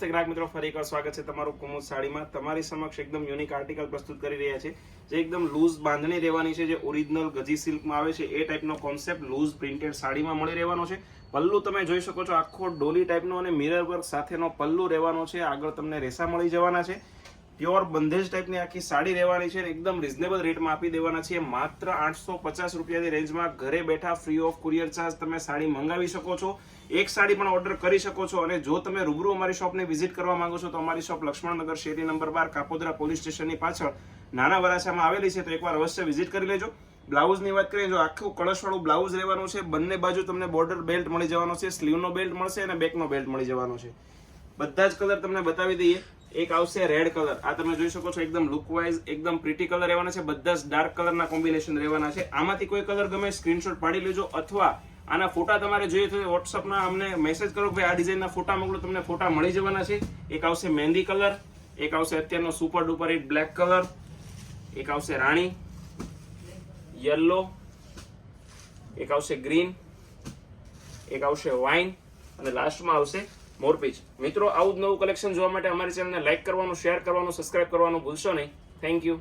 ગ્રાહક મિત્રો ફરી એકવાર સ્વાગત છે તમારું કુમુદ સાડીમાં. તમારી સમક્ષ એકદમ યુનિક આર્ટિકલ પ્રસ્તુત કરી રહ્યા છે જે એકદમ લૂઝ બાંધણી રહેવાની છે, જે ઓરિજિનલ ગજી સિલ્કમાં આવે છે એ ટાઈપનો કોન્સેપ્ટ લૂઝ પ્રિન્ટેડ સાડીમાં મળી રહેવાનો છે. પલ્લુ તમે જોઈ શકો છો, આખો ડોલી ટાઈપનો અને મિરર વર્ક સાથેનો પલ્લુ રહેવાનો છે. આગળ તમને રેસા મળી જવાના છે. પ્યોર બંધેજ ટાઈપની આખી સાડી રહેવાની છે, એકદમ રિઝનેબલ રેટમાં આપી દેવાના છે. માત્ર 850 રૂપિયાની રેન્જમાં ઘરે બેઠા ફ્રી ઓફ કુરિયર ચાર્જ તમે સાડી મંગાવી શકો છો. એક સાડી પણ ઓર્ડર કરી શકો છો. અને જો તમે રૂબરૂ અમારી શોપને વિઝિટ કરવા માંગો છો તો અમારી શોપ લક્ષ્મણનગર શેરી નંબર 12 કાપોદ્રા પોલીસ સ્ટેશનની પાછળ નાના વરાછામાં આવેલી છે, તો એકવાર અવશ્ય વિઝિટ કરી લેજો. બ્લાઉઝની વાત કરીએ, જો આખું કળશવાળું બ્લાઉઝ રહેવાનું છે. બંને બાજુ તમને બોર્ડર બેલ્ટ મળી જવાનો છે, સ્લીવનો બેલ્ટ મળશે અને બેકનો બેલ્ટ મળી જવાનો છે. બધા જ કલર તમને બતાવી દઈએ. એક આવશે રેડ કલર, આ તમે જોઈ શકો છો, એકદમ લુક વાઇઝ એકદમ પ્રીટી કલર રહેવાના છે. બધા જ ડાર્ક કલરના કોમ્બિનેશન રહેવાના છે. આમાંથી કોઈ કલર ગમે સ્ક્રીનશોટ પાડી લેજો, અથવા આના ફોટા તમારે જોઈએ તો વોટ્સઅપના અમને મેસેજ કરો કે આ ડિઝાઇનના ફોટા મોકલો, તમને ફોટા મળી જવાના છે. એક આવશે મહેંદી કલર, એક આવશે અત્યારનો super duper hit black colour, એક આવશે રાણી યલો, એક આવશે ગ્રીન, એક આવશે વાઇન અને લાસ્ટમાં આવશે મોરપીચ. મિત્રો, આવું જ નવું કલેક્શન જોવા માટે અમારી ચેનલને લાઈક કરવાનું, શેર કરવાનું, સબસ્ક્રાઇબ કરવાનું ભૂલશો નહીં. Thank you.